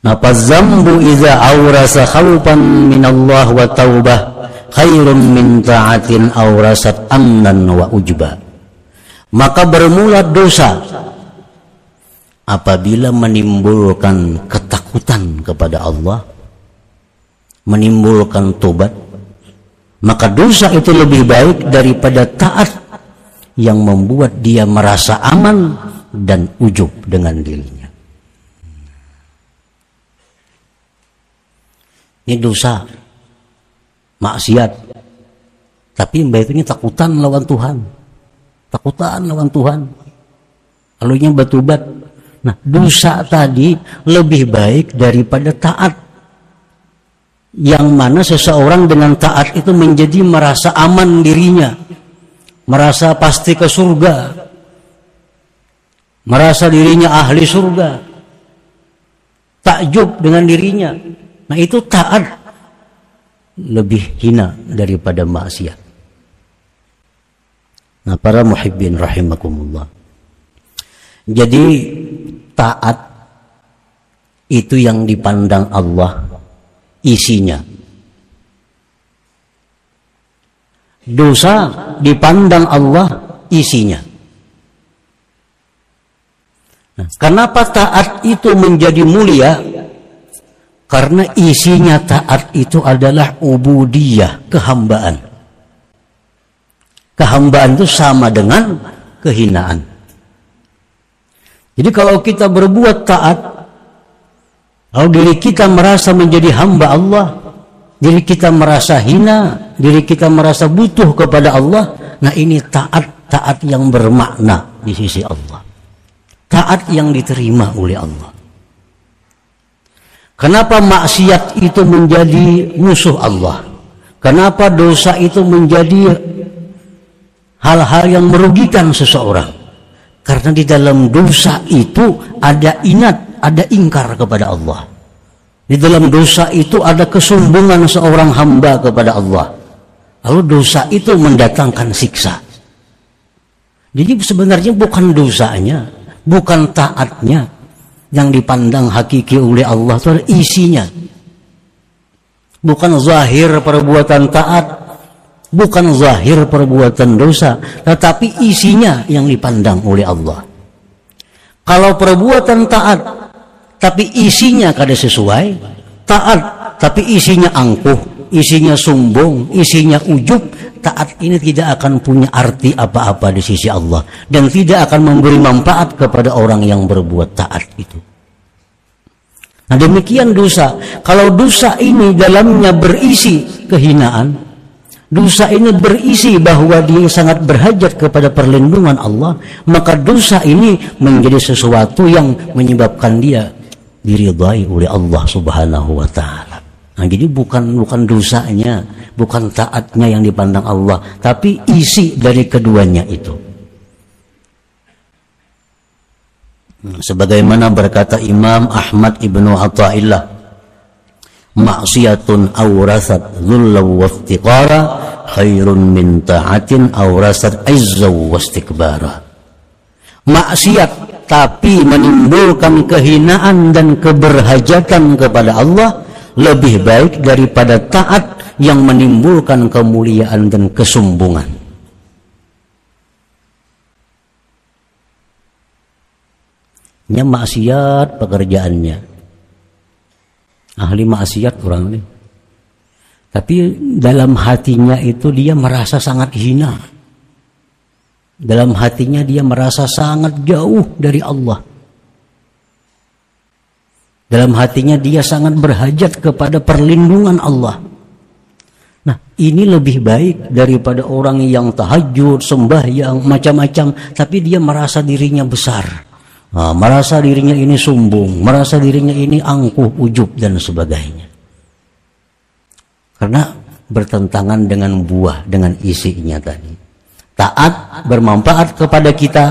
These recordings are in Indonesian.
Napa zambu iza awrasa khawfan minallah wa taubah khairun min ta'atin awrasat amnan wa ujba. Maka bermula dosa apabila menimbulkan ketakutan kepada Allah, menimbulkan tobat, maka dosa itu lebih baik daripada taat yang membuat dia merasa aman dan ujub dengan dirinya. Ini dosa, maksiat, tapi baiknya takutan lawan Tuhan, takutan lawan Tuhan, lalunya bertobat. Nah, dosa tadi lebih baik daripada taat, yang mana seseorang dengan taat itu menjadi merasa aman dirinya, merasa pasti ke surga, merasa dirinya ahli surga, takjub dengan dirinya. Nah, itu taat lebih hina daripada maksiat. Nah, para muhibbin rahimakumullah. Jadi taat itu yang dipandang Allah isinya. Dosa dipandang Allah isinya. Nah, kenapa taat itu menjadi mulia? Karena isinya taat itu adalah ubudiyah, kehambaan. Kehambaan itu sama dengan kehinaan. Jadi kalau kita berbuat taat, kalau diri kita merasa menjadi hamba Allah, diri kita merasa hina, diri kita merasa butuh kepada Allah, nah ini taat yang bermakna di sisi Allah. Taat yang diterima oleh Allah. Kenapa maksiat itu menjadi musuh Allah? Kenapa dosa itu menjadi hal-hal yang merugikan seseorang? Karena di dalam dosa itu ada inat, ada ingkar kepada Allah. Di dalam dosa itu ada kesombongan seorang hamba kepada Allah. Lalu dosa itu mendatangkan siksa. Jadi sebenarnya bukan dosanya, bukan taatnya yang dipandang hakiki oleh Allah, itu adalah isinya. Bukan zahir perbuatan taat, bukan zahir perbuatan dosa, tetapi isinya yang dipandang oleh Allah. Kalau perbuatan taat tapi isinya kada sesuai, taat tapi isinya angkuh, isinya sombong, isinya ujub, taat ini tidak akan punya arti apa-apa di sisi Allah dan tidak akan memberi manfaat kepada orang yang berbuat taat itu. Nah, demikian dosa. Kalau dosa ini dalamnya berisi kehinaan, dosa ini berisi bahwa dia sangat berhajat kepada perlindungan Allah, maka dosa ini menjadi sesuatu yang menyebabkan dia diridhai oleh Allah Subhanahu wa taala. Nah, jadi bukan dosanya, bukan taatnya yang dipandang Allah, tapi isi dari keduanya itu. Sebagaimana berkata Imam Ahmad ibnu Athaillah, maksiatun awrasat dhulla wa iftiqara khairun min ta'atin awrasat izza wa istikbara. Maksiat tapi menimbulkan kehinaan dan keberhajatan kepada Allah lebih baik daripada taat yang menimbulkan kemuliaan dan kesombongan. Nya maksiat pekerjaannya, ahli maksiat orang ini, tapi dalam hatinya itu dia merasa sangat hina, dalam hatinya dia merasa sangat jauh dari Allah, dalam hatinya dia sangat berhajat kepada perlindungan Allah. Nah, ini lebih baik daripada orang yang tahajud, sembahyang, macam-macam, tapi dia merasa dirinya besar. Nah, merasa dirinya ini sombong, merasa dirinya ini angkuh, ujub dan sebagainya. Karena bertentangan dengan buah, dengan isinya tadi. Taat bermanfaat kepada kita,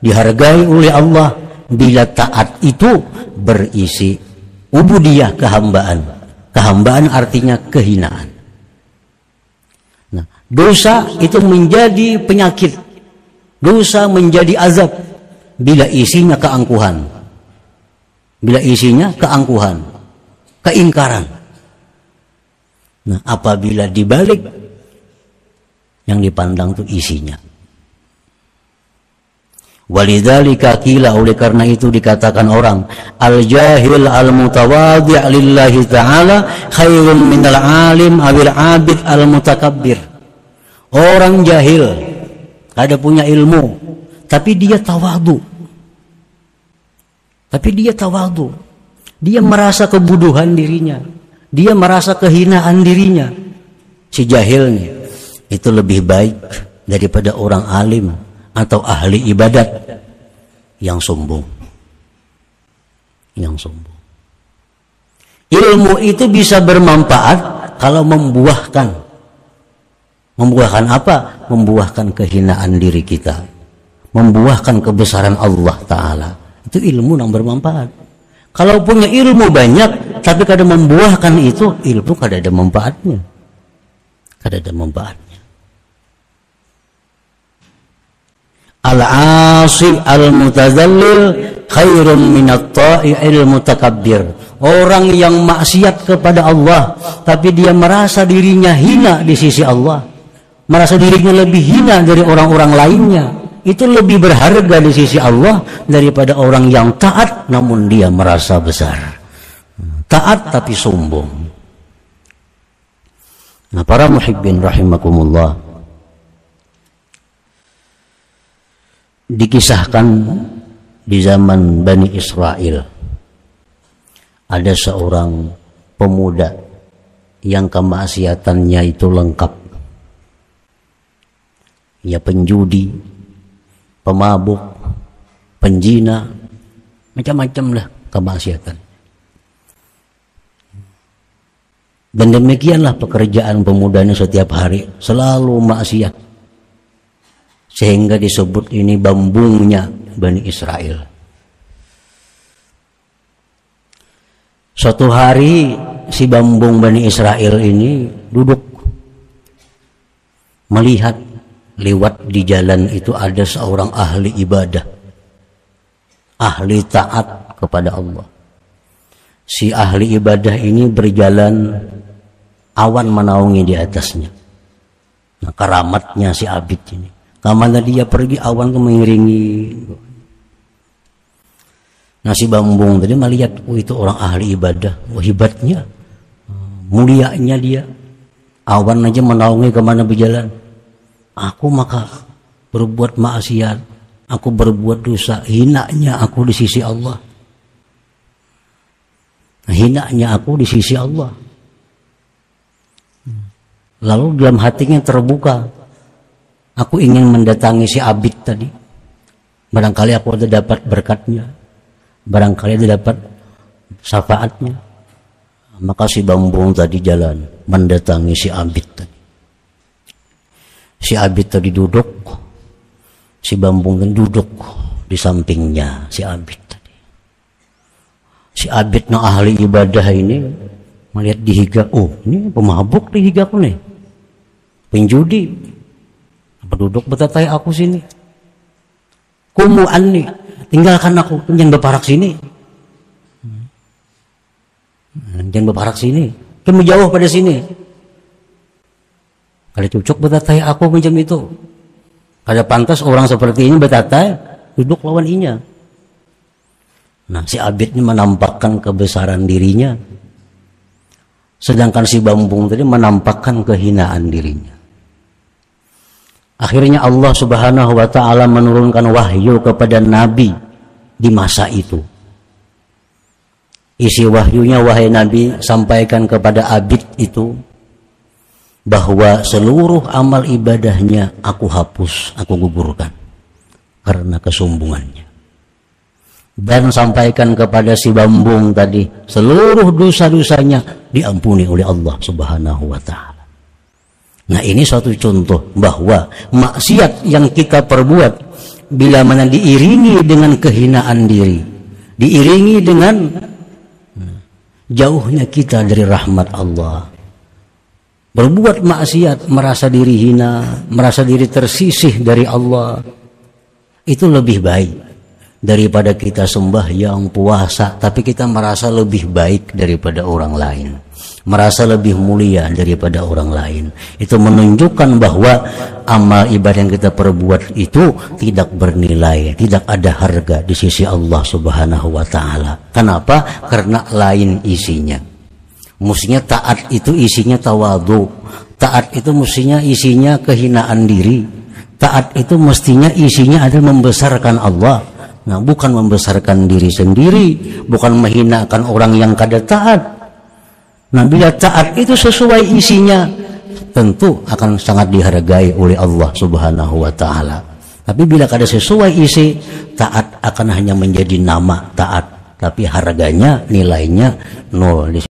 dihargai oleh Allah bila taat itu berisi ubudiyah, kehambaan. Kehambaan artinya kehinaan. Nah, dosa itu menjadi penyakit, dosa menjadi azab bila isinya keangkuhan. Bila isinya keangkuhan, keingkaran. Nah, apabila dibalik, yang dipandang itu isinya. Walidzalika qila, oleh karena itu dikatakan orang, al-jahil al-mutawadhi' lillahi ta'ala khairun minal alim awil abid al-mutakabbir. Orang jahil, ada punya ilmu, tapi dia tawadu. Dia merasa kebuduhan dirinya, dia merasa kehinaan dirinya. Si jahil nih, itu lebih baik daripada orang alim atau ahli ibadat yang sombong. Ilmu itu bisa bermanfaat kalau membuahkan apa? Membuahkan kehinaan diri kita, membuahkan kebesaran Allah Ta'ala. Itu ilmu yang bermanfaat. Kalau punya ilmu banyak tapi kadang membuahkan itu, ilmu kadang ada manfaatnya. Al-asi al-mutazallil khairun minat ta'i'il mutakabbir. Orang yang maksiat kepada Allah tapi dia merasa dirinya hina di sisi Allah, merasa dirinya lebih hina dari orang-orang lainnya, itu lebih berharga di sisi Allah daripada orang yang taat namun dia merasa besar. Taat tapi sombong. Nah, para muhibbin rahimakumullah, dikisahkan di zaman Bani Israel ada seorang pemuda yang kemaksiatannya itu lengkap. Ya, penjudi, pemabuk, penjina, macam-macam lah kemaksiatan. Dan demikianlah pekerjaan pemudanya setiap hari, selalu maksiat. Sehingga disebut ini bambunya Bani Israel. Suatu hari si bambung Bani Israel ini duduk melihat lewat di jalan itu ada seorang ahli ibadah, ahli taat kepada Allah. Si ahli ibadah ini berjalan, awan menaungi di atasnya. Nah, keramatnya si abid ini, kemana dia pergi awan mengiringi. Nah, si bambung tadi melihat, itu orang ahli ibadah, hebatnya, mulianya dia, awan aja menaungi kemana berjalan. Aku maka berbuat maksiat, aku berbuat dosa, hinanya aku di sisi Allah. Hinanya aku di sisi Allah. Lalu dalam hatinya terbuka, aku ingin mendatangi si abid tadi. Barangkali aku ada dapat berkatnya, barangkali ada dapat syafaatnya. Maka si bambung tadi jalan mendatangi si abid tadi. Si abid tadi duduk, si bambung tadi duduk di sampingnya si abid tadi. Si abid na ahli ibadah ini melihat dihiga, oh ini pemabuk dihigaku nih, penjudi, apa duduk betatai aku sini, kumuan nih, tinggalkan aku, jangan berparak sini, jangan berparak sini, kamu jauh pada sini. Kalau cocok betatai aku macam itu, kada pantas orang seperti ini betatai duduk lawan inya. Nah, si abid ini menampakkan kebesaran dirinya, sedangkan si bambung tadi menampakkan kehinaan dirinya. Akhirnya Allah Subhanahu wa ta'ala menurunkan wahyu kepada Nabi di masa itu. Isi wahyunya, wahai Nabi, sampaikan kepada abid itu bahwa seluruh amal ibadahnya aku hapus, aku gugurkan karena kesombongannya. Dan sampaikan kepada si bambung tadi, seluruh dosa-dosanya diampuni oleh Allah Subhanahu wa ta'ala. Nah, ini suatu contoh bahwa maksiat yang kita perbuat bila mana diiringi dengan kehinaan diri, diiringi dengan jauhnya kita dari rahmat Allah, berbuat maksiat, merasa diri hina, merasa diri tersisih dari Allah, itu lebih baik daripada kita sembahyang puasa, tapi kita merasa lebih baik daripada orang lain, merasa lebih mulia daripada orang lain. Itu menunjukkan bahwa amal ibadah yang kita perbuat itu tidak bernilai, tidak ada harga di sisi Allah Subhanahu wa Ta'ala. Kenapa? Karena lain isinya. Mestinya taat itu isinya tawadhu, taat itu mestinya isinya kehinaan diri, taat itu mestinya isinya adalah membesarkan Allah. Nah, bukan membesarkan diri sendiri, bukan menghinakan orang yang kada taat. Nah, bila taat itu sesuai isinya, tentu akan sangat dihargai oleh Allah Subhanahu wa Ta'ala. Tapi bila kada sesuai isi, taat akan hanya menjadi nama taat, tapi harganya, nilainya nol.